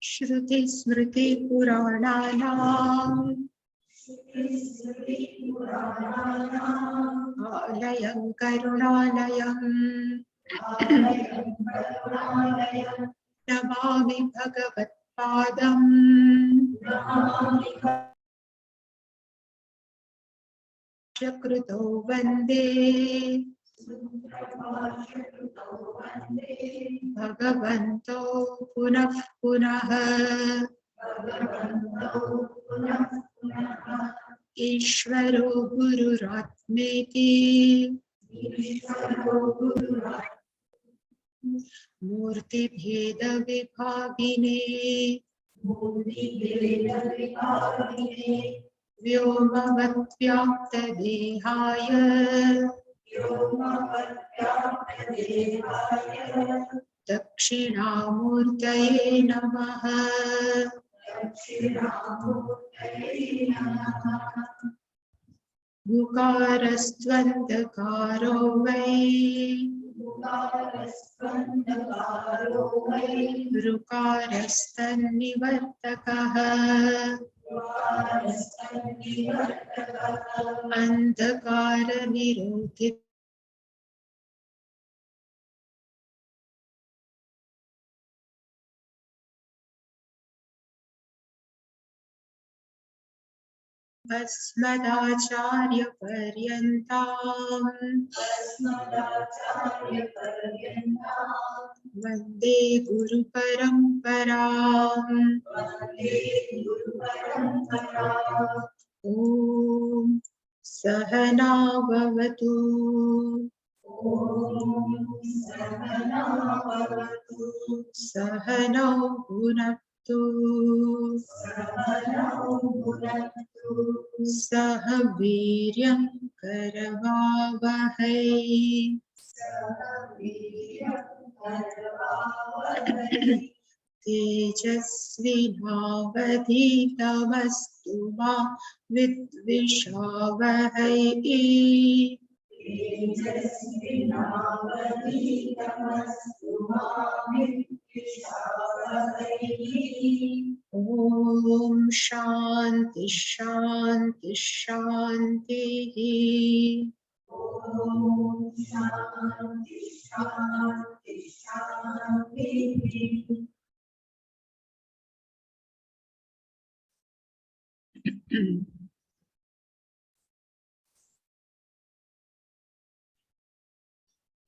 श्रुति स्मृति पुराणानाम् आलयं करुणालयं नमामि भगवत्पादम् कृतो वन्दे भगवन्तो पुनः पुनः ईश्वरो गुरुरात्मेति मूर्तिभेदविभागिने व्योमवद्व्याप्तदेहाय दक्षिणामूर्तये नमः। गुकारस्त्वन्धकारो वै ऋकारस्तन्निवर्तकः अन्धकारनिरोधित अस्मदाचार्यपर्यन्ताम् वन्दे गुरुपरम्पराम्। ॐ सहना भवतु सहनौ भुनक्तु सह वीर्यं करवावहै तेजस्विनावधीतमस्तु मा विद्विषावहै। ॐ शान्ति शान्ति शान्तिः।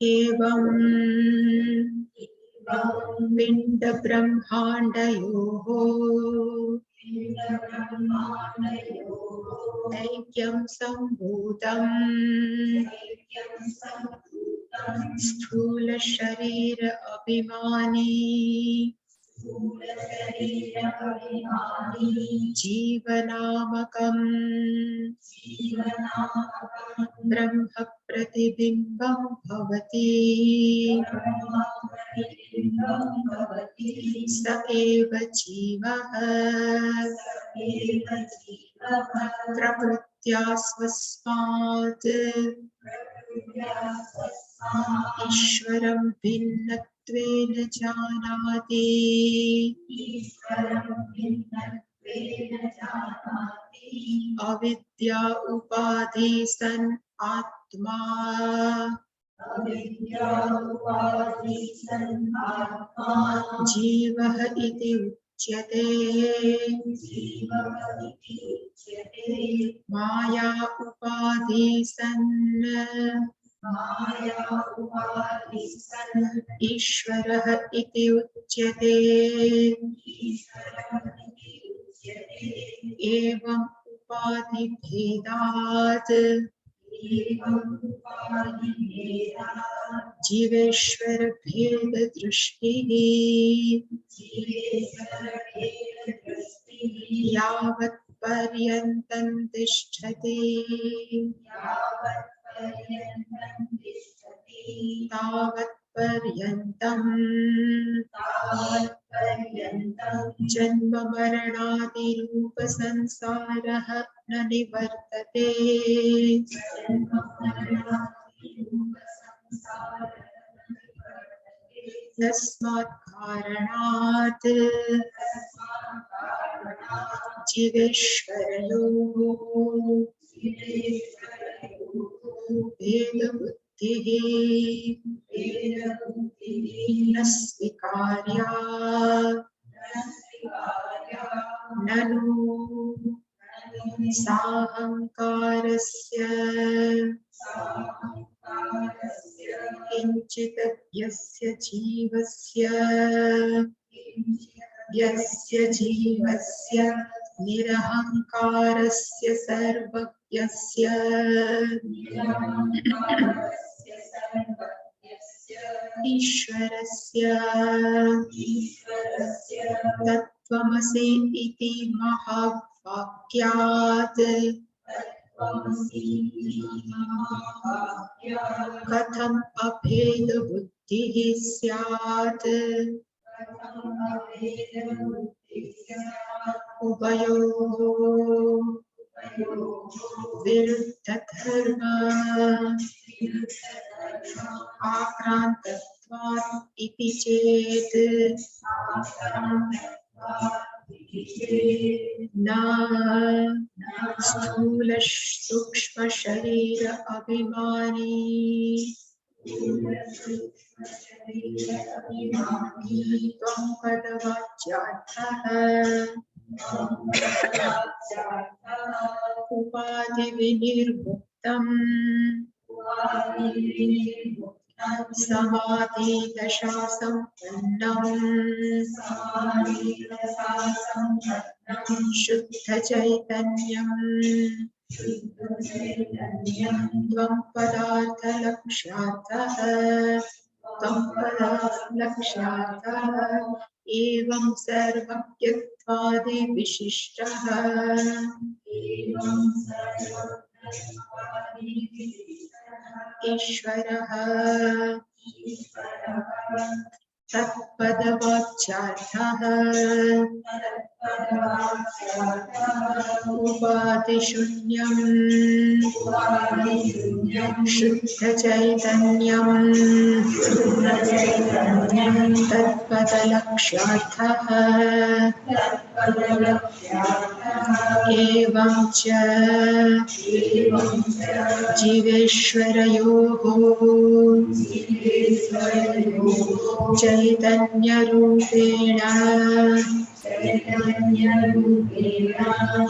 एवं पिंड ब्रह्मांडयोः ऐक्यं सम्भूतम् स्थूल शरीर अभिमानी जीवनामकम् ब्रह्म प्रतिबिम्बं भवति स एव जीवः प्रकृत्या स्वस्मात् ईश्वरं भिन्नत्वेन जानाति अविद्या उपाधि सन् आत्मा जीवः इति उच्यते। माया उपाधि सन् ईश्वरः इति उच्यते। एवं उपाधि भेदात् जीवेश्वर भेद दृष्टिः यावत् पर्यन्तं तिष्ठति तावत् पर्यन्तं जन्म मरणादि रूप संसारः न निवर्तते। तस्मात् कारणात् Jiveshwarayoh Vedabuddhihi Nasvikarya Nanu Sahamkarasya Kinchitasya Jivasya Nirahankarasya Sarvagyasya Ishwarasya Tattvamasi iti Mahavakyat Katham abheda buddhihi syat Ubayoh Viruddha-dharma Akrantatvat iti chet Na Sthula Sukshma Sharira Abhimani Tvam Padavachyarthaha Upadhi Vinirmuktam Samadhi Dasha Sampannam Shuddha Chaitanyam Tvam Padartha Lakshyarthaha Evam Sarvagyattvadi Vishishtaha Ishvaraha Tattvabodha-27 Upadishunyam Shuddha Chaitanyam Tattvabodha-27 Evam cha Jiveshwarayoh Chaitanya Rupena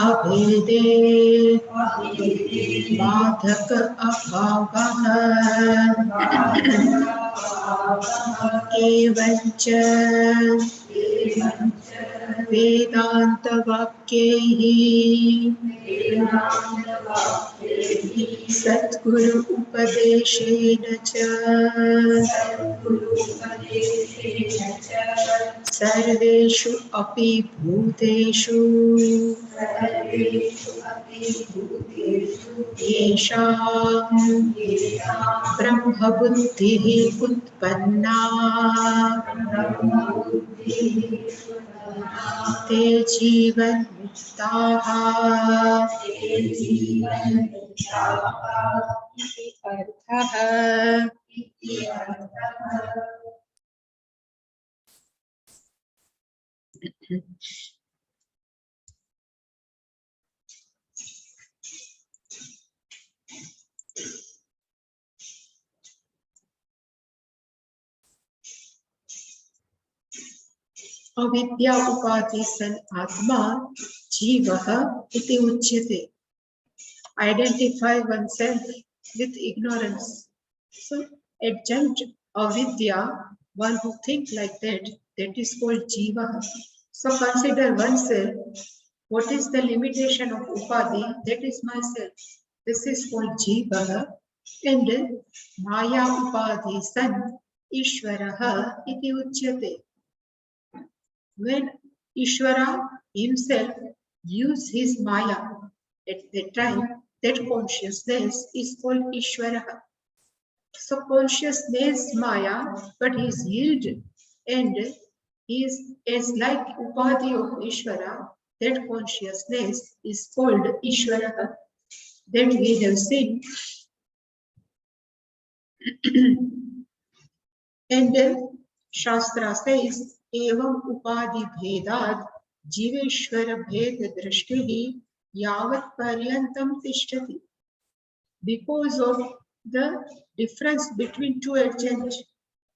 Abhede Madhaka Abhavaha Evancha Vedanta Vakyehi Satguru Upadeshena cha Sarveshu api bhuteshu Yesham Brahma Buddhihi Utpanna Te Jivan Muktaha Iti Arthaha Avidya upati san atma jivaha iti uchyate. Identify oneself with ignorance. So, adjunct avidya, one who thinks like that, that is called jivaha. So, consider oneself. What is the limitation of upadi? That is myself. This is called jivaha. And maya upadi san ishvaraha iti uchyate. When Ishvara himself used his Maya at that time, that consciousness is called Ishvara. So consciousness Maya, but he is healed and he is as like Upadhi of Ishvara, that consciousness is called Ishvara. That we have seen. And Shastra says, Evam Upadhi Bhedat Jiveshwar भेद दृष्टि यावत् पर्यन्तं तिष्ठति. Because of the difference between two agents,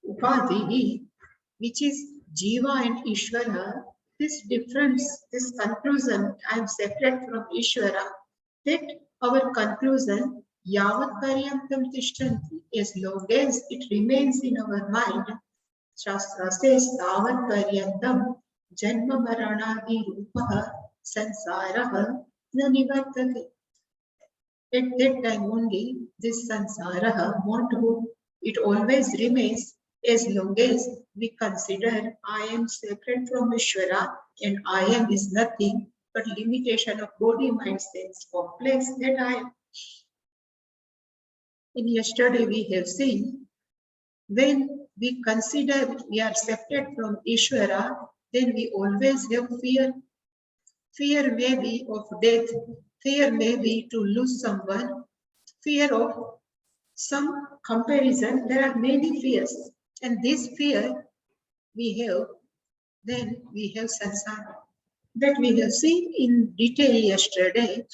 Upadhi, which is Jiva and Ishvara, this difference, this conclusion, I am separate from Ishvara, that our conclusion, Yavat Paryantam Tishtanti, as long as it remains in our mind, Shastra says, Tavat Paryantam Janma Maranadi Rupaha Sansaraha Na Nivartate. At that time only, this sansara won't go. It always remains as long as we consider I am separate from Ishvara and I am is nothing but limitation of body, mind, sense complex that I am. In yesterday we have seen, when we consider we are separate from Ishvara, then we always have fear. Fear may be of death, fear may be to lose someone, fear of some comparison. There are many fears, and this fear we have, then we have samsara that we have seen in detail yesterday.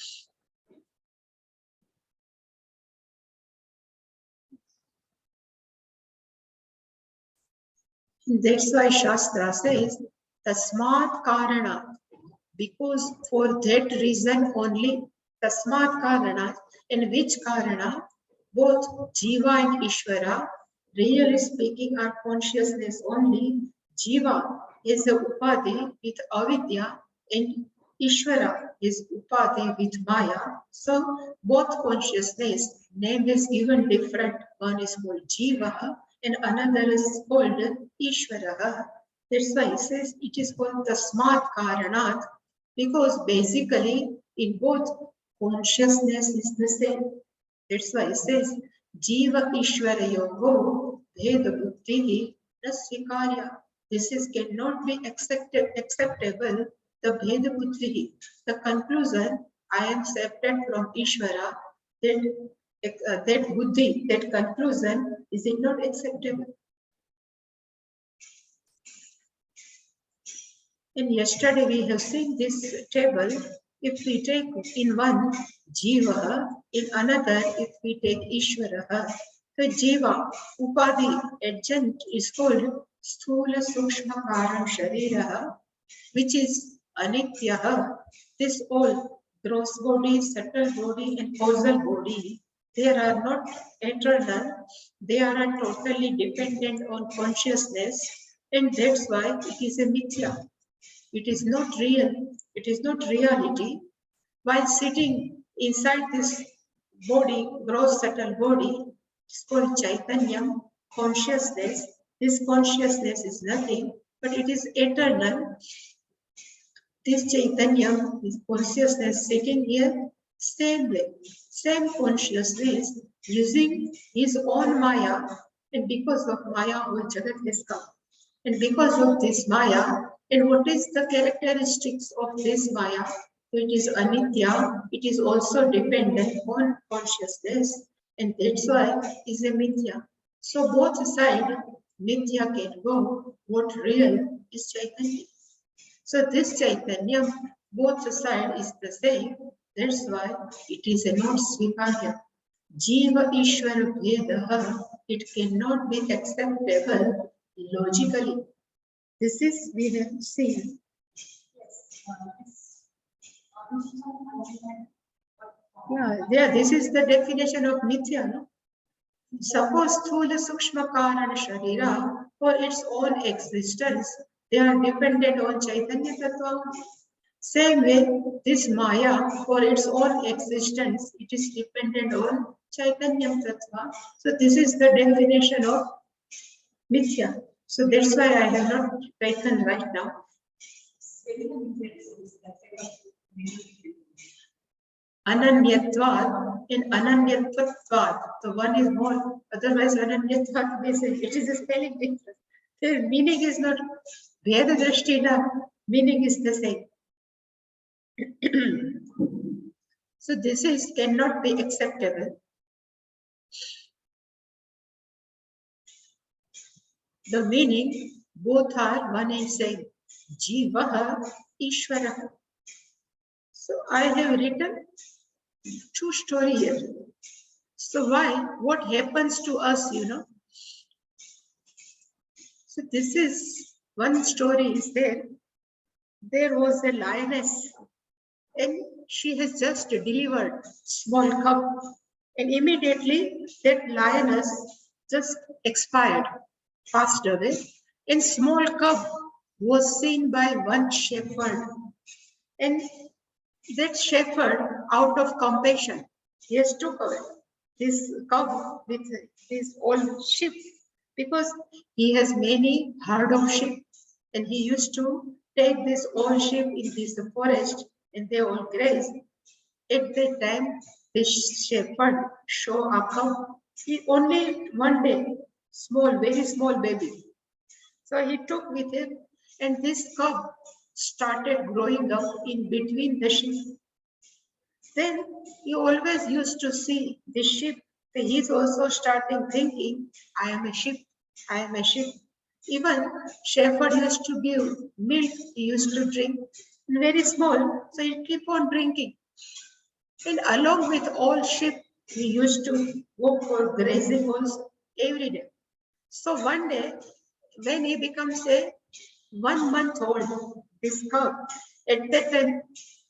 That's why Shastra says Tasmat Karana, because for that reason only, Tasmat Karana, and which Karana, both Jiva and Ishvara, really speaking, are consciousness only. Jiva is the Upadhi with Avidya and Ishvara is Upadhi with Maya. So both consciousness, name is given different. One is called Jiva and another is called Ishvara. That's why it says it is called the smart Karanat, because basically in both consciousness is the same. That's why it says Jiva Ishvara Yogo Bheda Buddhi Rasvikarya. This is cannot be acceptable. The Bheda Buddhi, the conclusion I am separate from Ishvara, that buddhi, that conclusion, is it not acceptable? And yesterday we have seen this table. If we take in one Jiva, in another if we take Ishvara, the Jiva, Upadhi, adjunct is called Sthula Sukshma Karan Sharira, which is Anitya. This all gross body, subtle body and causal body, they are not eternal, they are totally dependent on consciousness, and that's why it is a mithya. It is not real, it is not reality. While sitting inside this body, gross subtle body, it's called Chaitanya, consciousness. This consciousness is nothing, but it is eternal. This Chaitanya, this consciousness sitting here, same way, same consciousness using his own Maya, and because of Maya, whole Jagat has come. And because of this Maya, and what is the characteristics of this Maya? So it is Anitya, it is also dependent on consciousness, and that's why it is a Mithya. So both sides, Mithya can go, what real is Chaitanya. So this Chaitanya, both sides is the same, that's why it is a not Svikarya. Jiva Ishwara Vedaha, it cannot be acceptable logically. This is we have seen. Yeah, this is the definition of Nitya. No? Suppose Sthula Sukshma Karana Sharira, for its own existence, they are dependent on Chaitanya Tattva. Same way, this Maya, for its own existence, it is dependent on Chaitanya Tattva. So this is the definition of Mithya. So that's why I have not taken right now. Ananyatvad and Ananyatvatvad. So one is more, otherwise Ananyatvad means it is a spelling difference. The meaning is not Veda Drashtina, meaning is the same. So this is cannot be acceptable. The meaning both are one and same. Jivaha Ishvara. So I have written two stories here. So why? What happens to us, So this is one story is there. There was a lioness and she has just delivered small cub and immediately that lioness just expired, passed away, and small cub was seen by one shepherd, and that shepherd, out of compassion, he has took away this cub with his old sheep because he has many herd of sheep and he used to take this old sheep in this forest and they all graze. At that time, this shepherd saw a cow. He only one day, small, very small baby. So he took with him, and this cub started growing up in between the sheep. Then he always used to see the sheep. He's also starting thinking, I am a sheep, I am a sheep. Even shepherd used to give milk, he used to drink, very small, so he keep on drinking. And along with all sheep, he used to go for grazing also every day. So one day, when he becomes a 1 month old, this cub, at that time,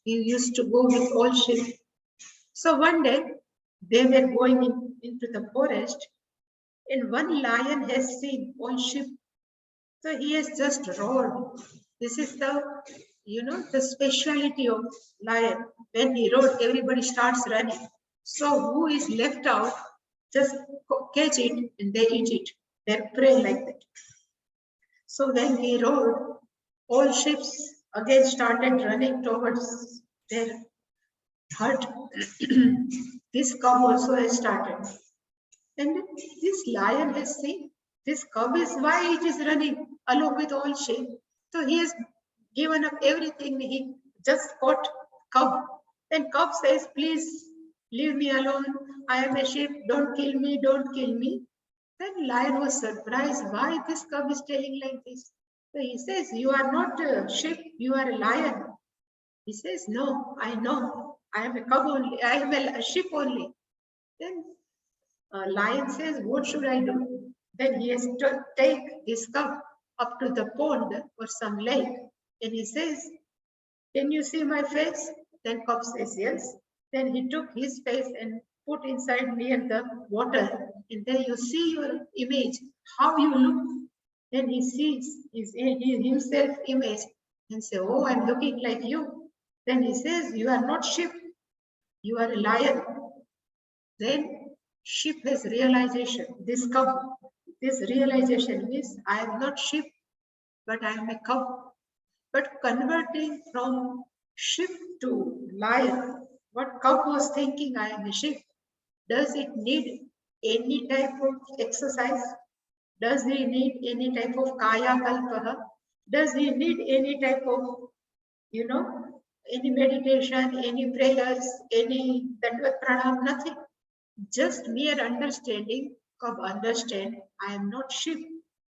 he used to go with all sheep. So one day, they were going into the forest, and one lion has seen all sheep. So he has just roared. This is the speciality of lion. When he roared, everybody starts running. So who is left out, just catch it and they eat it. They prey like that. So when he roared, all ships again started running towards their hut. This cub also has started. And this lion has seen this cub is why it is running along with all sheep. So he has given up everything. He just caught cub. Then cub says, please leave me alone. I am a sheep. Don't kill me. Don't kill me. Then lion was surprised why this cub is telling like this. So he says, you are not a sheep. You are a lion. He says, no, I know. I am a cub only. I am a sheep only. Then lion says, what should I do? Then he has to take his cub up to the pond or some lake. And he says, can you see my face? Then cub says, yes. Then he took his face and put inside near the water. And then you see your image, how you look. Then he sees his himself image and say, oh, I'm looking like you. Then he says, you are not sheep, you are a lion. Then sheep has realization. This cub, this realization is I am not sheep, but I am a cub. But converting from sheep to lion, what cub was thinking, I am a sheep. Does it need any type of exercise? Does he need any type of kaya kalpaha? Does he need any type of, any meditation, any prayers, any Tattvabodha pranam, nothing. Just mere understanding of understand, I am not sheep.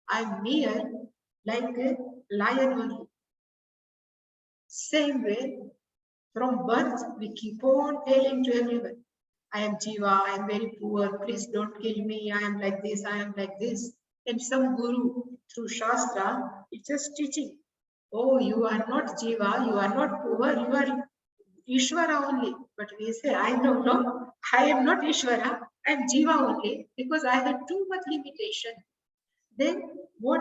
I am mere like a lion only. Same way, from birth, we keep on telling to everyone, I am Jiva, I am very poor, please don't kill me, I am like this, I am like this. And some guru through Shastra is just teaching, oh, you are not Jiva, you are not poor, you are Ishvara only. But we say, I don't know, I am not Ishvara, I am Jiva only because I have too much limitation. Then what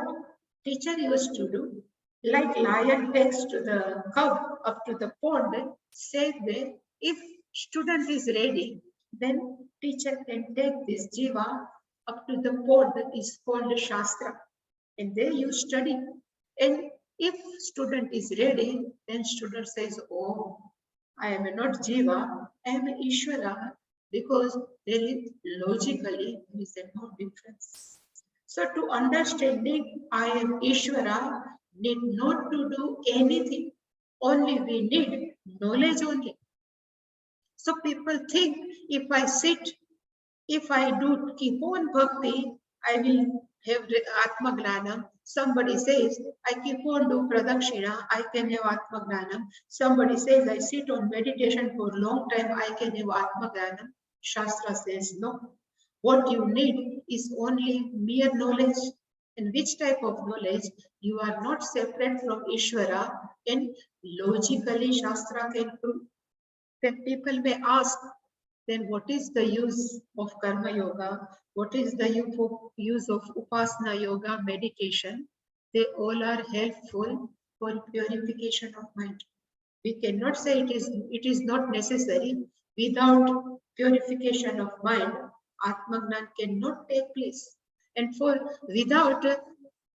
teacher used to do, like lion takes to the cub up to the pond, same way, if student is ready, then teacher can take this jiva up to the pond that is called Shastra. And there you study. And if student is ready, then student says, oh, I am not jiva, I am Ishvara, because there is logically there is no difference. So to understanding I am Ishvara need not to do anything. Only we need knowledge only. So people think if I sit, if I do keep on bhakti, I will have Atma Gnanam. Somebody says, I keep on doing Pradakshina, I can have Atma Gnanam. Somebody says, I sit on meditation for a long time, I can have Atma Gnanam. Shastra says, no. What you need is only mere knowledge. And which type of knowledge? You are not separate from Ishvara, and logically Shastra can prove. Then people may ask, then what is the use of karma yoga? What is the use of upasana yoga, meditation? They all are helpful for purification of mind. We cannot say it is not necessary. Without purification of mind, Atmagnan cannot take place. And for without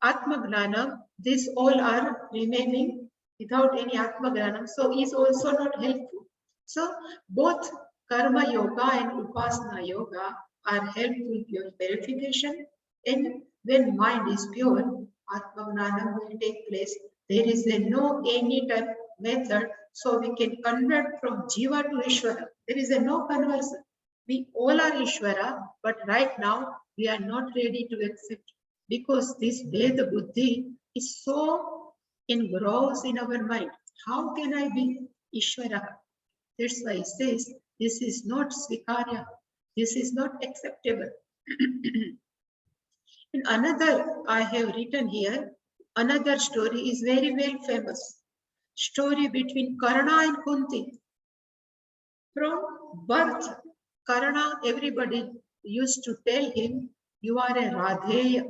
Atmagnana, these all are remaining without any Atmagnana, so is also not helpful. So both Karma Yoga and Upasana Yoga are helpful for purification, and when mind is pure, Atmagnana will take place. There is no any type method, so we can convert from Jiva to Ishvara. There is no conversion. We all are Ishvara, but right now we are not ready to accept, because this Veda Buddhi is so engrossed in our mind. How can I be Ishvara? That's why he says this is not Svikarya, this is not acceptable. And another I have written here, another story is very well famous. Story between Karna and Kunti. From birth, Karna, everybody used to tell him, you are a Radheya.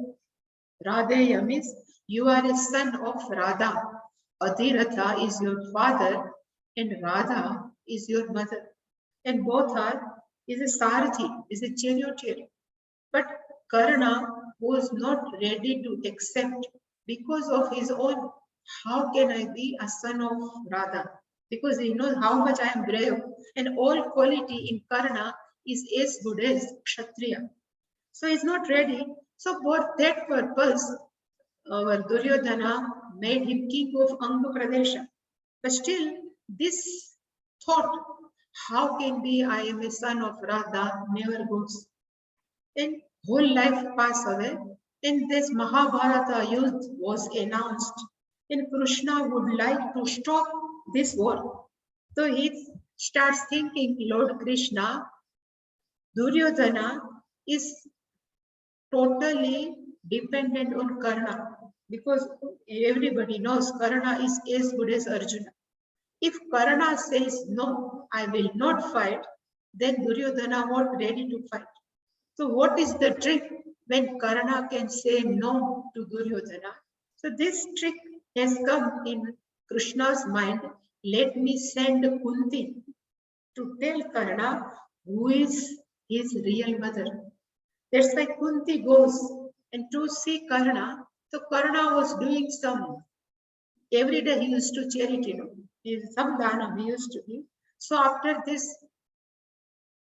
Radheya means you are a son of Radha. Adhiratha is your father and Radha is your mother. And both are is a Sarathi, is a charioteer. But Karna was not ready to accept because of his own. How can I be a son of Radha? Because he knows how much I am brave, and all quality in Karna is as good as Kshatriya. So he's not ready. So for that purpose, our Duryodhana made him king of Anga Pradesha. But still, this thought, how can be I am a son of Radha, never goes. And whole life passed away. And this Mahabharata youth was announced. And Krishna would like to stop this war. So he starts thinking, Lord Krishna, Duryodhana is totally dependent on Karna, because everybody knows Karna is as good as Arjuna. If Karna says no, I will not fight, then Duryodhana not ready to fight. So what is the trick when Karna can say no to Duryodhana? So this trick has come in Krishna's mind. Let me send Kunti to tell Karna who is his real mother. That's why Kunti goes and to see Karna. So Karna was doing some, every day he used to charity, some dana he used to give. So after this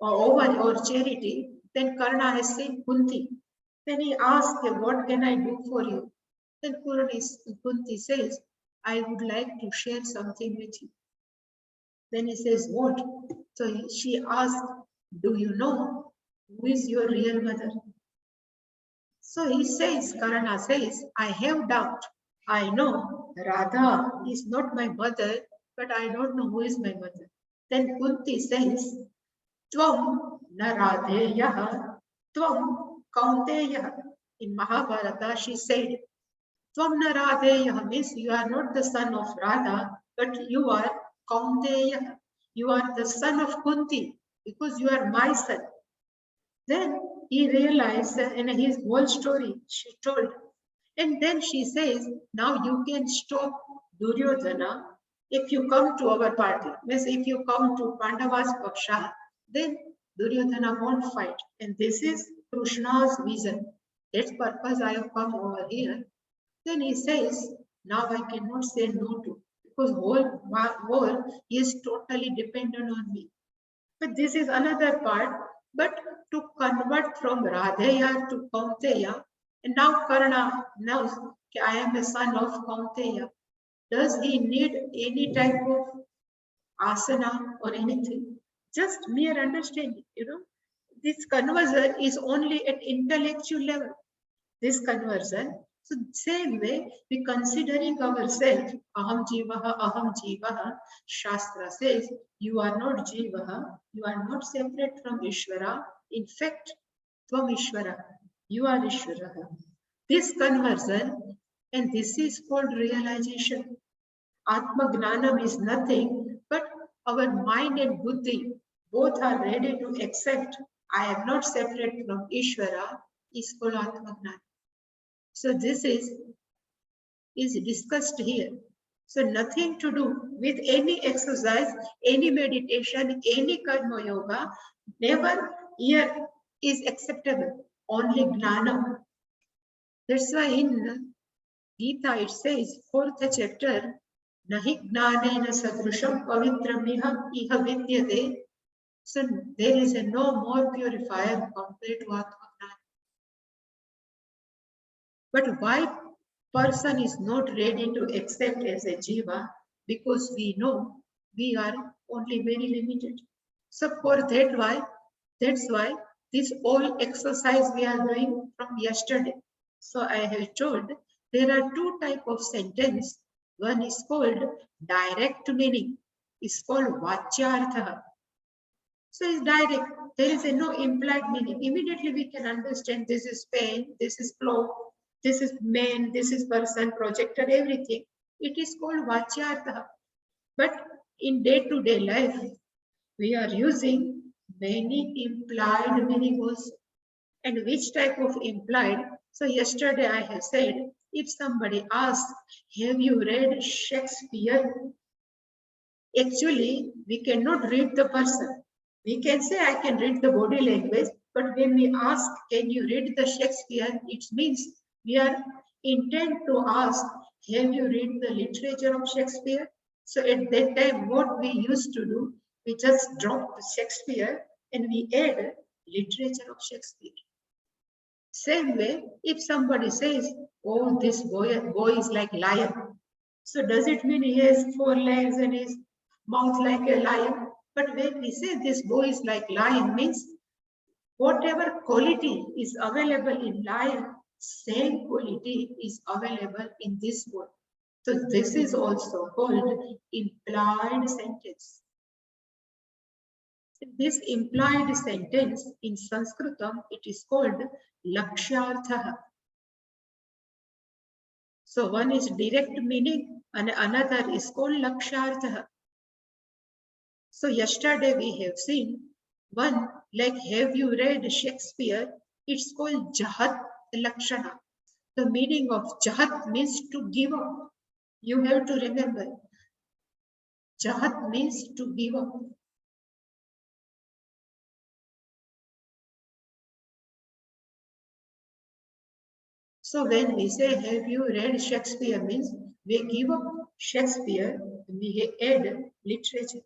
over or charity, then Karna has seen Kunti. Then he asked him, what can I do for you? Then Kunti says, I would like to share something with you. Then he says, what? So she asked, do you know who is your real mother? So he says, Karna says, I have doubt. I know Radha is not my mother, but I don't know who is my mother. Then Kunti says, Tvam Naradheyaha, Tvam Kaunteya. In Mahabharata, she said, Tvam Naradheyaha means you are not the son of Radha, but you are Kaunteya. You are the son of Kunti, because you are my son. Then he realized that in his whole story she told. And then she says, now you can stop Duryodhana if you come to our party. Means if you come to Pandava's Paksha, then Duryodhana won't fight. And this is Krishna's vision. That's purpose I have come over here. Then he says, now I cannot say no to, because whole world is totally dependent on me. But this is another part. But to convert from Radheya to Kaunteya, and now Karna knows I am the son of Kaunteya. Does he need any type of asana or anything? Just mere understanding, This conversion is only at intellectual level. this conversion. So same way, we considering ourselves, aham jivaha, Shastra says, you are not jivaha, you are not separate from Ishvara. In fact, from Ishvara, you are Ishvara. This conversion, and this is called realization. Atma Gnanam is nothing, but our mind and buddhi both are ready to accept I am not separate from Ishvara is called Atma Gnana. So this is discussed here. So nothing to do with any exercise, any meditation, any karma yoga, never here is acceptable. Only Gnana. That's why in Gita it says, 4th chapter, Nahi Gnanena Sadrusham Pavitram Iha Vidyate. So there is a no more purifier compared to Atma Gnana. But why person is not ready to accept as a jiva? Because we know we are only very limited. So for that's why this all exercise we are doing from yesterday. So I have told there are two type of sentence. One is called direct meaning. It's called vachyartha. So it's direct. There is no implied meaning. Immediately we can understand this is pen, this is cloth, this is man, this is person, projector, everything. It is called vachyartha. But in day-to-day life, we are using many implied meaning also. And which type of implied? So yesterday I have said, if somebody asks, have you read Shakespeare? Actually, we cannot read the person. We can say I can read the body language, but when we ask, can you read the Shakespeare? It means we are intent to ask, have you read the literature of Shakespeare? So at that time, what we used to do, we just drop the Shakespeare and we add literature of Shakespeare. Same way, if somebody says, oh, this boy is like lion. So does it mean he has 4 legs and his mouth like a lion? But when we say this boy is like lion, means whatever quality is available in lion, same quality is available in this boy. So this is also called implied sentence. This implied sentence in Sanskritam, it is called lakshyartha. So one is direct meaning and another is called lakshyartha. So yesterday we have seen one like have you read Shakespeare? It's called jahat lakshana. The meaning of jahat means to give up. You have to remember. Jahat means to give up. So when we say have you read Shakespeare means we give up Shakespeare, we add literature.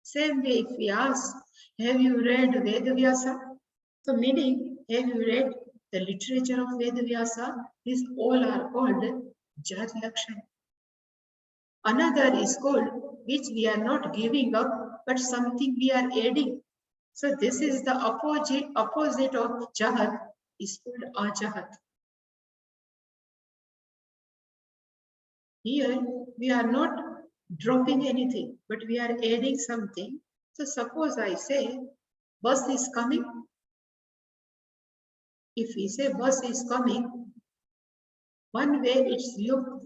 Same way if we ask, have you read Vedavyasa? So meaning, have you read the literature of Vedavyasa? These all are called Jat Lakshana. Another is called, which we are not giving up, but something we are adding. So this is the opposite of Jahat, is called Ajahat. Here, we are not dropping anything, but we are adding something. So suppose I say, bus is coming. If we say bus is coming, one way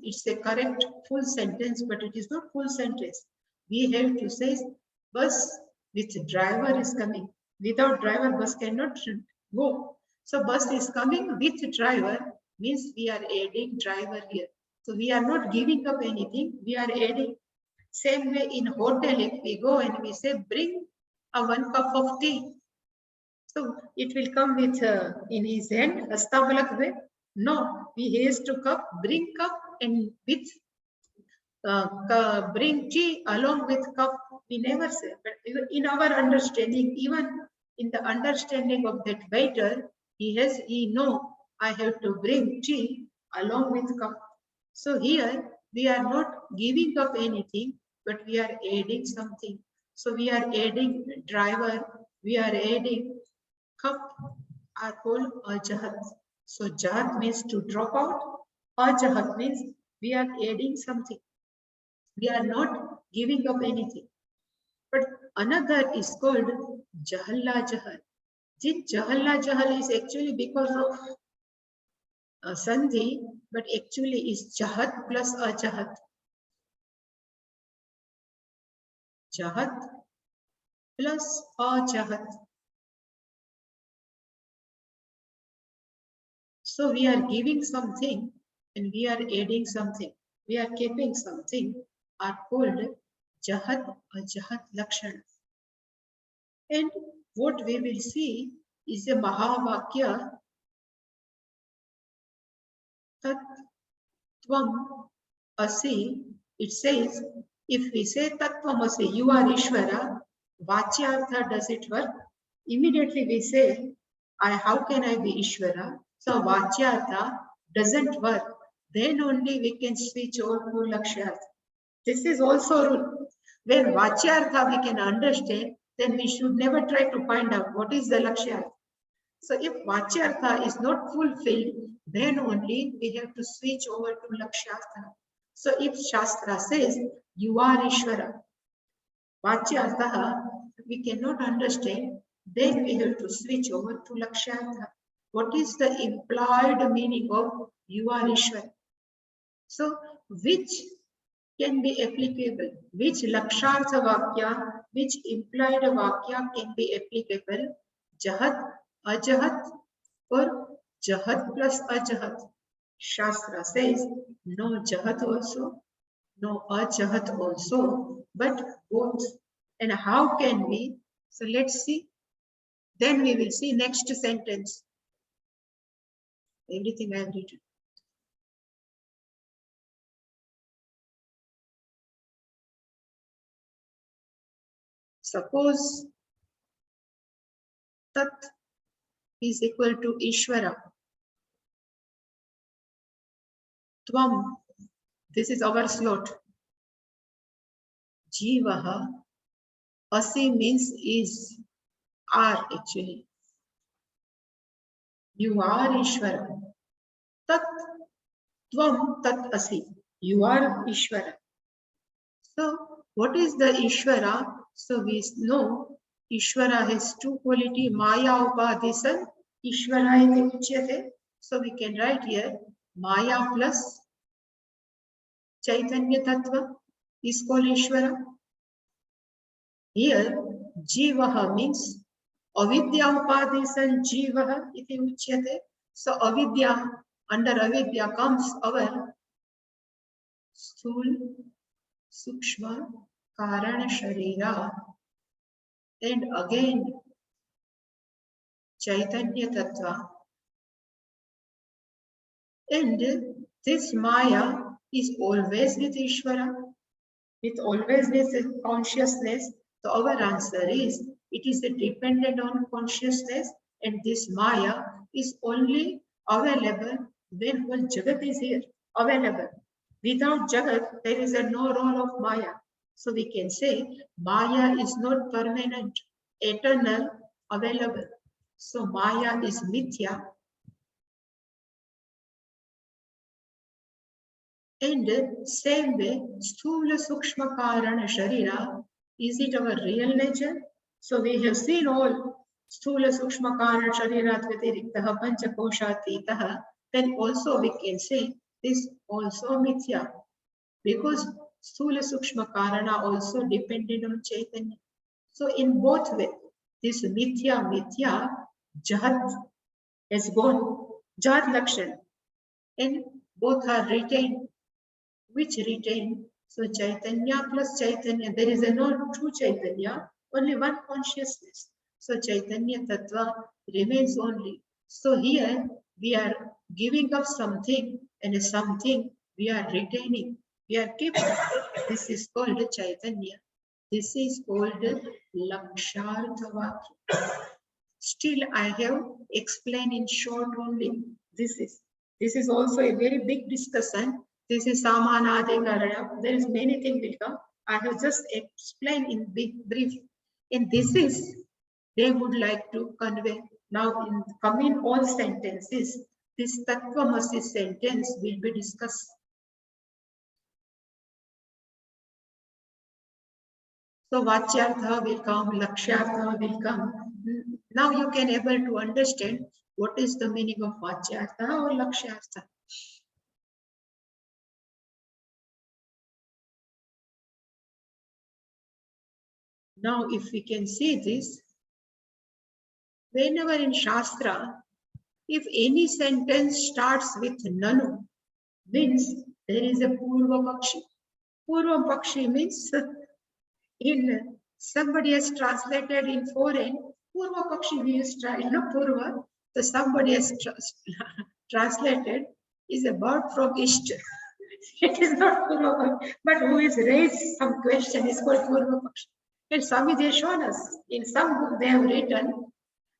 it's a correct full sentence, but it is not full sentence. We have to say bus with driver is coming. Without driver, bus cannot go. So bus is coming with driver means we are adding driver here. So we are not giving up anything, we are adding. Same way in hotel, if we go and we say bring a 1 cup of tea. So it will come with in his hand, astabalak way. No, he has to bring cup and with bring tea along with cup. We never say, but in our understanding, even in the understanding of that waiter, he know I have to bring tea along with cup. So here we are not giving up anything, but we are adding something. So we are adding driver, we are adding cup are called ajahat. So jahat means to drop out. Ajahat means we are adding something. We are not giving up anything. But another is called jahalla jahal. This jahalla jahal is actually because of sandhi, but actually is jahat plus ajahat. Jahat plus ajahat. So we are giving something and we are adding something. We are keeping something are called jahat ajahat lakshana. And what we will see is a Mahavakya Tattvam Asi. It says, if we say Tattvam Asi, you are Ishvara, Vachyartha, does it work? Immediately we say, how can I be Ishvara? So Vachyartha doesn't work. Then only we can switch over to Lakshyartha. This is also rule. When Vachyartha we can understand, then we should never try to find out what is the Lakshyartha. So if Vachyartha is not fulfilled, then only we have to switch over to Lakshyartha. So if Shastra says, you are Ishvara, Vachyartha, we cannot understand, then we have to switch over to Lakshyartha. What is the implied meaning of you are Ishvara? So which can be applicable? Which Lakshartha Vakya, which implied Vakya can be applicable? Jahat, Ajahat, or Jahat plus Ajahat? Shastra says no Jahat also, no Ajahat also, but both. And how can we? So let's see. Then we will see next sentence. Everything I have written. Suppose Tat is equal to Ishvara. Tvam, this is our slot. Jivaha, Asi means is, are actually. You are Ishvara. Tat, Tvam, Tat Asi. You are Ishvara. So, what is the Ishvara? So, we know Ishvara has two qualities, Maya Upadhisan, Ishvara iti uchyate. So, we can write here, Maya plus Chaitanya Tattva is called Ishvara. Here, Jivaha means Avidya Upadhisan Jivaha iti uchyate. So, Avidya, under Avidya comes our Sthul, Sukshma, Karana Sharira, and again Chaitanya Tattva. And this Maya is always with Ishvara, with always with consciousness. So our answer is, it is dependent on consciousness, and this Maya is only available when whole Jagat is here, available. Without Jagat, there is no role of Maya. So we can say Maya is not permanent, eternal, available. So Maya is Mithya. And same way, Sthula Sukshma Karana Sharira, is it our real nature? So we have seen all Sthula Sukshma Karana Sharira Tvatiriktaha Panchakoshatitaha. Then also we can say this also Mithya. Because Sthula Sukshma Karana also depended on Chaitanya. So in both ways, this Mithya, Jahat has gone, Jahat Lakshan, and both are retained. Which retain? So Chaitanya plus Chaitanya, there is no true Chaitanya, only one consciousness. So Chaitanya Tattva remains only. So here we are giving up something, and something we are retaining, we are keeping. This is called Chaitanya. This is called Lakshartha. Still, I have explained in short only. This is also a very big discussion. This is Samanadhikarana. There is many things will come. I have just explained in big brief. And this is they would like to convey. Now in coming all sentences, this Tattvamasi sentence will be discussed. So Vachyartha will come, Lakshyartha will come. Now you can able to understand what is the meaning of Vachyartha or Lakshyartha. Now if we can see this, whenever in Shastra, if any sentence starts with Nanu, means there is a Purva Pakshi. Purva Pakshi means in somebody has translated in foreign, Purva Pakshi we used to, Purva, so somebody has translated is a bird from east. It is not Purva Pakshi, but who is raised some question is called Purva Pakshi. And Swami they shown us, in some book they have written,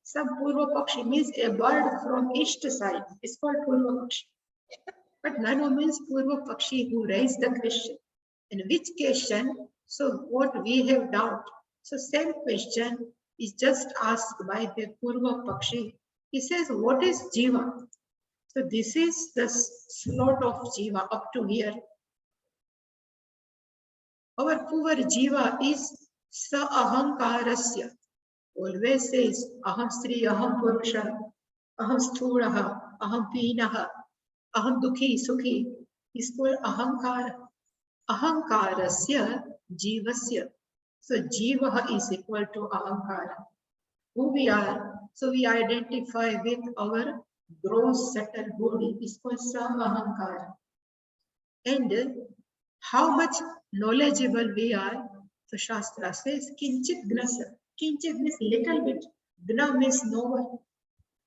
some Purva Pakshi means a bird from east side. It's called Purva Pakshi. But Nanu means Purva Pakshi who raised the question. In which question? So what we have doubt. So same question is just asked by the Purva Pakshi. He says, what is Jiva? So this is the slot of Jiva up to here. Our poor Jiva is Sa Ahankarasya. Always says, Aham Sri, Aham Purusha, Aham Sthulaha, Aham Pinaha, Aham Dukhi, Sukhi. Is called Ahankara. Ahankarasya Jivasya. So Jiva is equal to Ahankara. Who we are, so we identify with our gross subtle body is called Ahankara. And how much knowledgeable we are, so Shastra says Kinchit Gnasa. Kinchit means little bit, Gna means knower.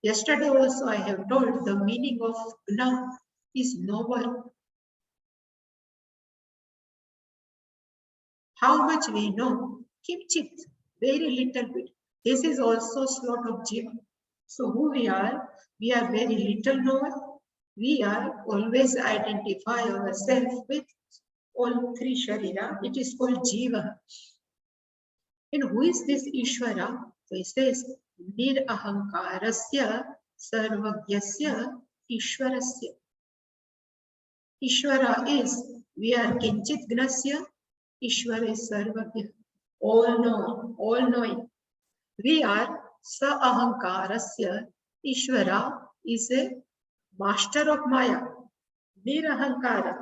Yesterday also I have told the meaning of Gna is knower. How much we know? Kinchit, very little bit. This is also slot of Jiva. So who we are very little knower. We are always identify ourselves with all three Sharira. It is called Jiva. And who is this Ishvara? So he says, Nir Ahankarasya Sarvagyasya Ishvarasya. Ishvara is, we are Kinchit Gnasya, Ishvara is Sarvagya, all knowing. We are Sa Ahankarasya, Ishvara is a master of Maya. Nirahankara.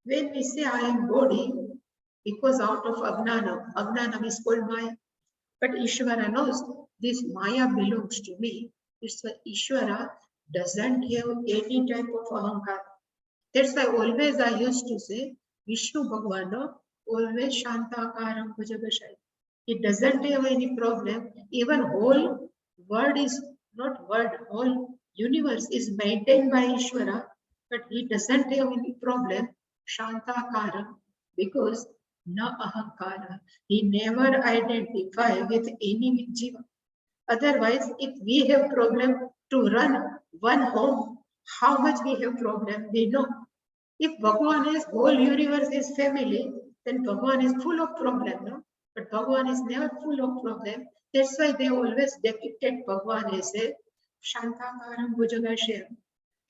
When we say I am body, because out of Agnanam is called Maya. But Ishvara knows this Maya belongs to me. It's why Ishvara doesn't have any type of Ahankara. That's why always I used to say, Vishnu Bhagavana always Shantakaram Bhujagashai. It doesn't have any problem. Even whole world is not world, whole universe is maintained by Ishvara, but he doesn't have any problem. Shantakaram, because na ahankara. He never identify with any jiva. Otherwise, if we have problem to run one home, how much we have problem, we know. If Bhagavan is whole universe is family, then Bhagavan is full of problem, no? But Bhagavan is never full of problem. That's why they always depicted Bhagavan as a Shantakaram Bhujagashya.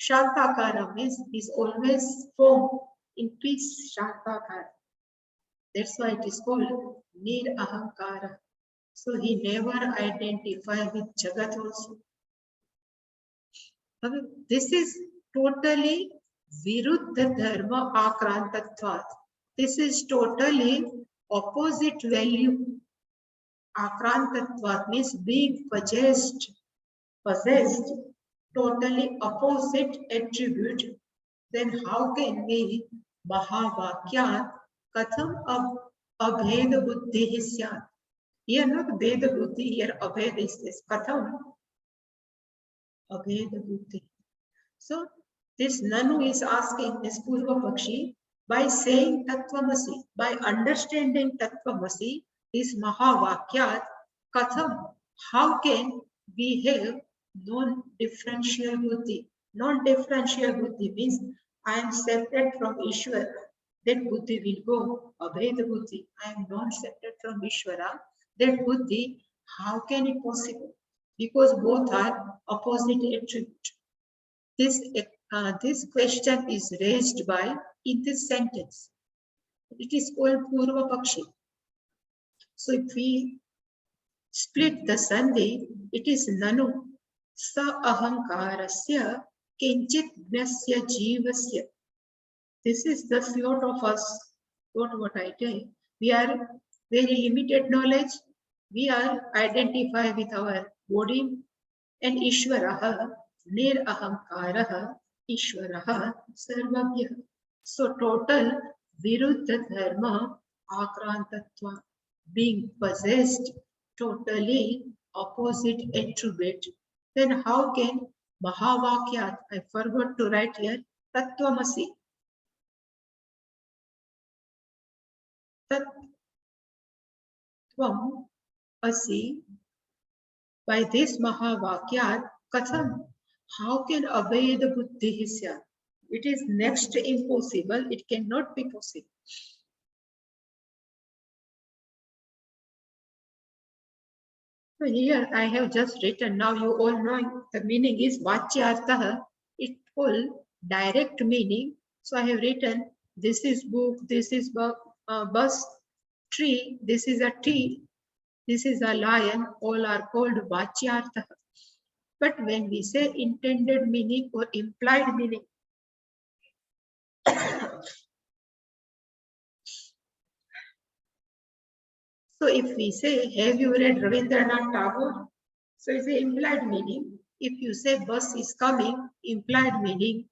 Shantakaram means he's always firm in peace, Shantakara. That's why it is called Nir Ahankara. So he never identified with Jagat also. This is totally Viruddha Dharma Akrantatvat. This is totally opposite value. Akrantatvat means being possessed, totally opposite attribute. Then how can we Mahavakyat Katham Abheda Buddhi Syat? Here not Veda Buddhi, here Abheda is this. Katham Abheda Buddhi. So this Nanu is asking this Purva Pakshi, by saying Tattvamasi, by understanding Tattvamasi, this Mahavakyat, Katham, how can we have non-differential buddhi? Non-differential buddhi means I am separate from Ishvara. That buddhi will go, Abheda buddhi. I am non-separate from Ishvara. That buddhi, how can it possible? Because both are opposite attributes. This question is raised by in this sentence. It is called Purva Pakshi. So if we split the Sandhi, it is Nanu Sa Ahankarasya Kinchit Gnasya Jivasya. This is the thought of us. What I tell. We are very limited knowledge. We are identified with our body and Ishwaraha, Nir Ahankaraha, Ishwaraha, Sarvagya. So total Viruddha Dharma, Akrantatva, being possessed, totally opposite attribute. Then how can Mahavakyat, I forgot to write here, Tattvamasi. Tattvam Asi. By this Mahavakyat Katham, how can Abheda Buddhi Hisya? It is next to impossible, it cannot be possible. So here I have just written, now you all know the meaning is Vachyartha, it full direct meaning. So I have written, this is book, this is bus, tree, this is a tea, this is a lion, all are called Vachyartha. But when we say intended meaning or implied meaning, so if we say, have you read Ravindranath Tagore? So it's an implied meaning. If you say bus is coming, implied meaning,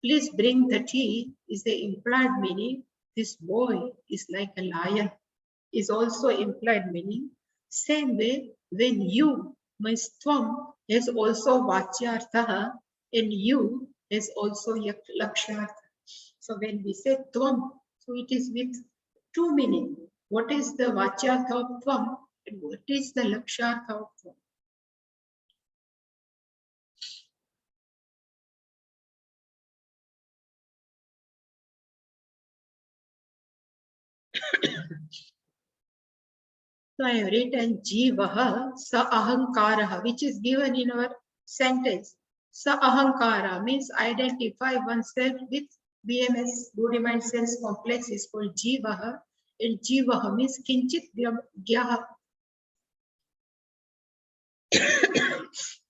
please bring the tea is the implied meaning. This boy is like a lion is also implied meaning. Same way, when you, my stvam, has also vachyartha and you has also lakshartha. So when we say tvam, so it is with two meaning. What is the vachyartha of tvam and what is the lakshartha of tvam? So I have written Jivaha Sa Ahankaraha, which is given in our sentence. Sa Ahankara means identify oneself with BMS, body mind sense complex is called Jivaha, and Jivaha means Kinchit Gyaha.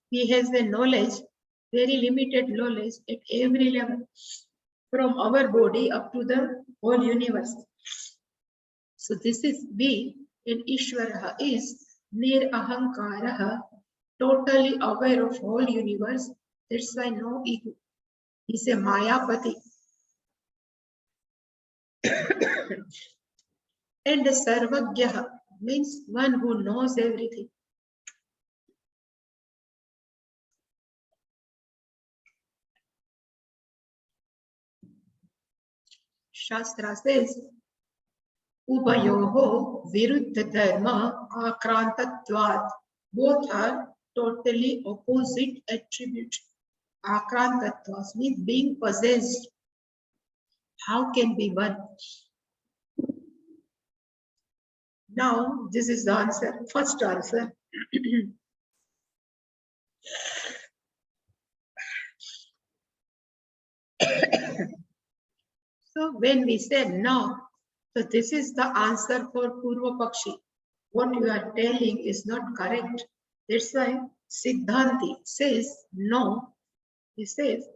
He has the knowledge, very limited knowledge at every level, from our body up to the whole universe. So this is we, and Ishwaraha is Nir Ahankaraha, totally aware of whole universe. That's why no ego. He's a Mayapati. And Sarvagyaha means one who knows everything. Shastra says, Ubayoho Viruddha Dharma Akrantatvat. Both are totally opposite attributes. Akrantatvat means being possessed. How can be one? Now, this is the answer, first answer. So when we say no, so this is the answer for Purva Pakshi. What you are telling is not correct. That's why Siddhanti says no. He says,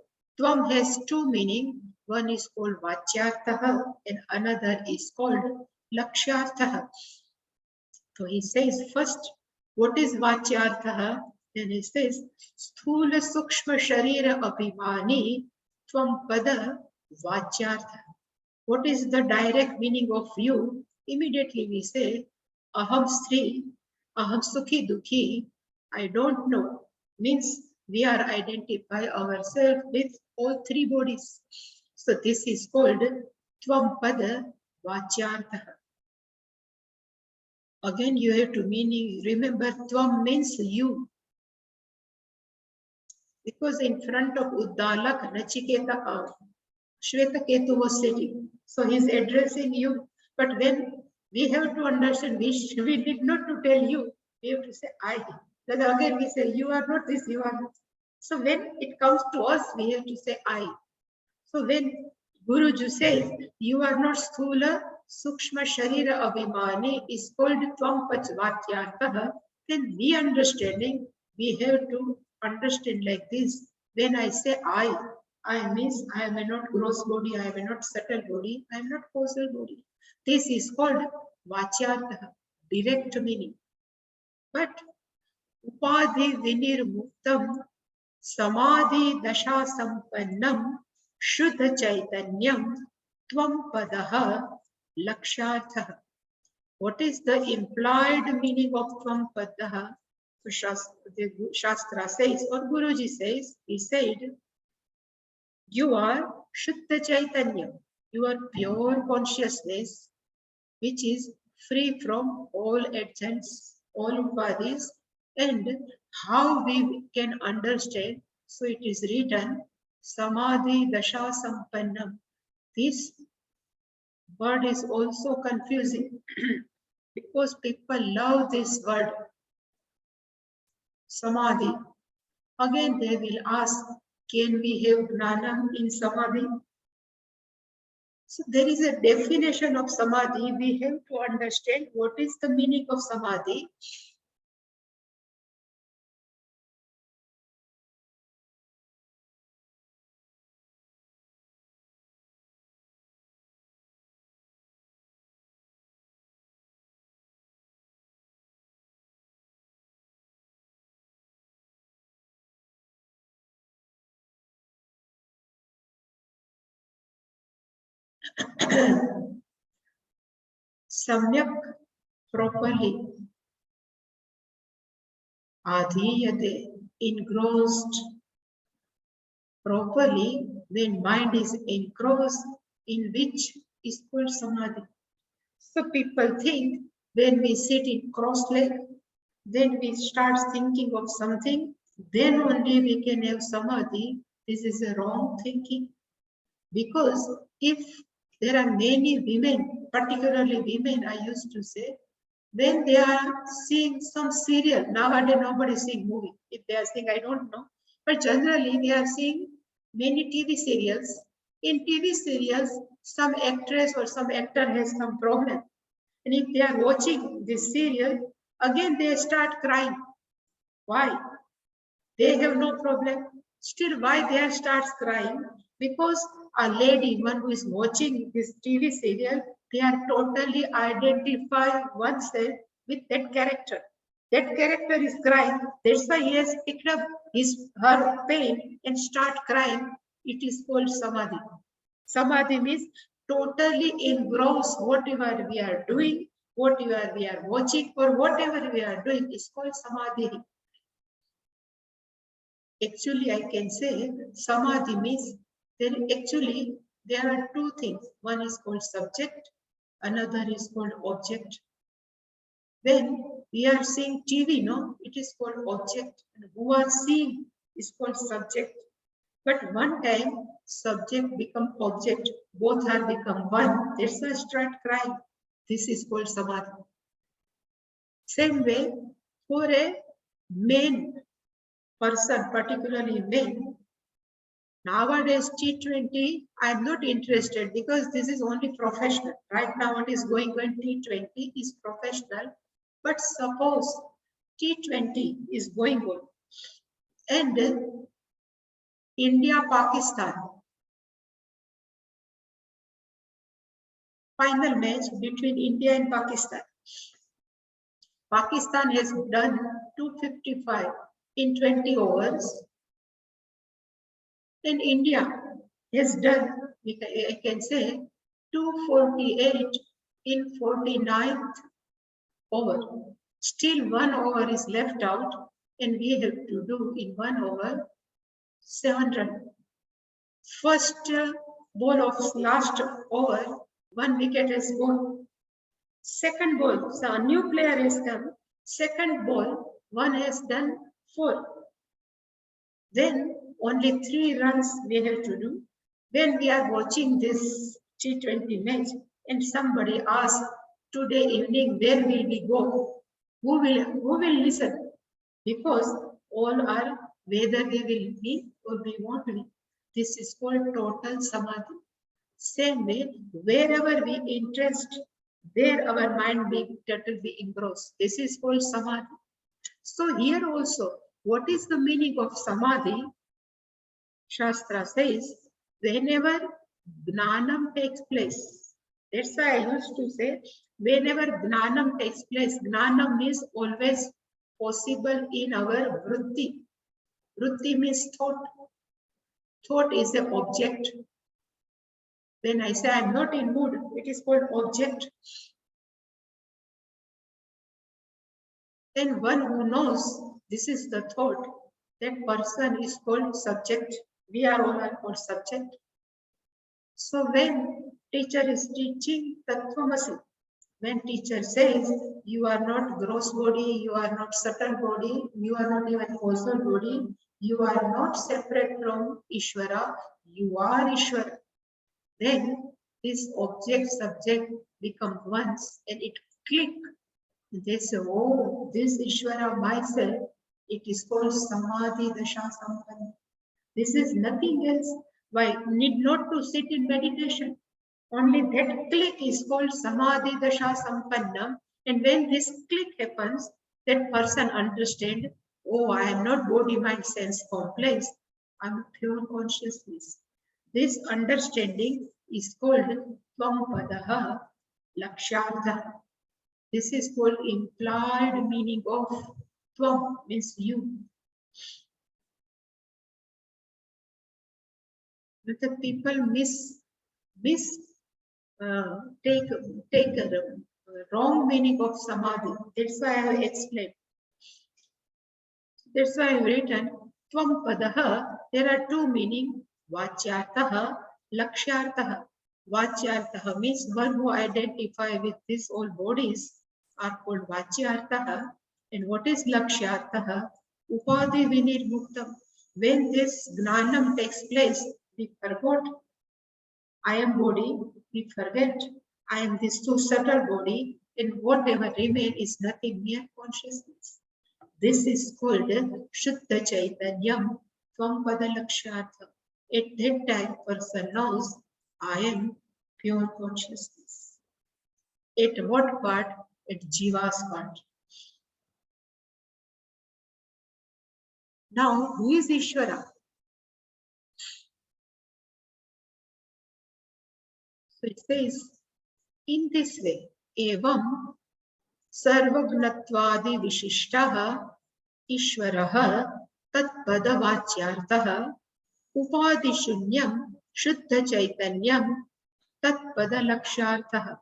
Tvam has two meanings. One is called Vachyartha and another is called Lakshyartha. So he says first, what is Vachyartha? Then he says, Sthula Sukshma Sharira Abhimani Tvam Pada Vachyartha. What is the direct meaning of you? Immediately we say, Aham Stri, Aham Sukhi Dukhi, I don't know. Means we are identify ourselves with all three bodies. So this is called Tvam Pada Vachyartha. Again, you have to meaning, remember Tvam means you. Because in front of Uddalak, Nachiketa, Shvetaketu was sitting. So he's addressing you. But when we have to understand, we did not to tell you, we have to say I. Then again we say, you are not this, you are not. So when it comes to us, we have to say I. So when Guruji says, you are not sthula, sukshma sharira abhimani is called tvam pachvatyartah, then we understanding, we have to understand like this. When I say I means I am not gross body, I am not subtle body, I am not causal body. This is called vachyartah, direct meaning. But upadhi vinirmuktam samadhi dasha sampannam shuddha chaitanyam tvam padaha lakshartha. What is the implied meaning of tvam padaha? So the Shastra says, or Guruji says, he said, you are shuddha chaitanya, you are pure consciousness, which is free from all agents, all upadhis, and how we can understand. So it is written, Samadhi Dasha Sampannam. This word is also confusing because people love this word, Samadhi. Again, they will ask, can we have Gnana in Samadhi? So there is a definition of Samadhi. We have to understand what is the meaning of Samadhi. Samyak, properly, adhiyate, engrossed, properly, when mind is engrossed, in which is called Samadhi. So people think when we sit in cross-leg, then we start thinking of something, then only we can have Samadhi. This is a wrong thinking. Because if there are many women, particularly women, I used to say, when they are seeing some serial, nowadays nobody is seeing movie. If they are seeing, I don't know. But generally, they are seeing many TV serials. In TV serials, some actress or some actor has some problem. And if they are watching this serial, again they start crying. Why? They have no problem. Still, why they starts crying? Because a lady, one who is watching this TV serial, they are totally identify oneself with that character. That character is crying. That's why he has picked up her pain and start crying. It is called Samadhi. Samadhi means totally engross whatever we are doing, whatever we are watching, or whatever we are doing is called Samadhi. Actually, I can say Samadhi means there are two things. One is called subject, another is called object. When we are seeing TV, no, it is called object. And who are seeing is called subject. But one time, subject become object. Both are become one. That's why I start crying. This is called Samadhi. Same way, for a main person, particularly men, nowadays T20, I'm not interested because this is only professional. Right now, what is going on T20 is professional. But suppose T20 is going on and India, Pakistan, final match between India and Pakistan. Pakistan has done 255 in 20 overs. And India has done, I can say, 248 in 49th over. Still 1 over is left out and we have to do in 1 over 7 runs. First ball of last over, 1 wicket has gone. Second ball, so a new player has come. Second ball, 1 has done 4. Then only 3 runs we have to do. When we are watching this T20 match and somebody asks, today evening, where will we go? Who will listen? Because all are whether we will be or we won't be. This is called total Samadhi. Same way, wherever we interest, there our mind will be engrossed. This is called Samadhi. So here also, what is the meaning of Samadhi? Shastra says, whenever Gnanam takes place, that's why I used to say, whenever Gnanam takes place, Gnanam is always possible in our Vritti. Vritti means thought. Thought is the object. When I say I'm not in mood, it is called object. Then one who knows this is the thought, that person is called subject. We are all called subject. So when teacher is teaching Tattvamasi, when teacher says you are not gross body, you are not subtle body, you are not even causal body, you are not separate from Ishvara, you are Ishvara. Then this object subject becomes once and it click. They say, oh, this Ishvara myself, it is called Samadhi Dasha Sampanna. This is nothing else. Why? Need not to sit in meditation. Only that click is called Samadhi Dasha Sampanna. And when this click happens, that person understands, oh, I am not body, mind, sense complex. I am pure consciousness. This understanding is called Tvamapadaha Lakshartha. This is called implied meaning of Tvam, means you. But the people take a wrong meaning of Samadhi. That's why I have explained. That's why I have written Tvam Padaha. There are two meanings, Vachyartaha, Lakshyartaha. Vachyartaha means one who identify with these all bodies are called Vachyartaha. And what is Lakshyartaha? Upadhi Vinirmuktam. When this Gnanam takes place, we forgot I am body, we forget I am this two subtle body, and whatever remain is nothing mere consciousness. This is called Shuddha Chaitanyam Tvampada Lakshartha. At that time, person knows I am pure consciousness. At what part? At Jiva's part. Now, who is Ishvara? So it says, in this way, evam सर्वज्ञत्वादि विशिष्टः ईश्वरः तत्पदवाच्यार्थः उपाधिशून्यं शुद्धचैतन्यं तत्पदलक्ष्यार्थः.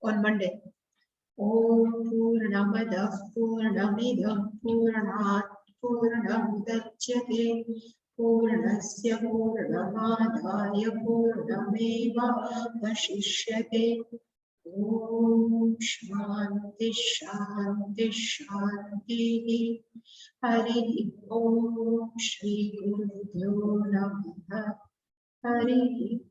On Monday. Om Purnamadah Purnamidam Purnat Purnamudachyate Purnasya Purnamadaya Purnameva Vashishyate. Om Shanti Shanti Shanti. Hari Om Shri Guru Namaha. Hari.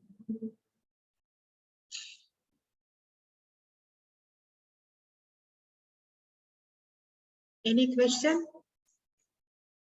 Any question?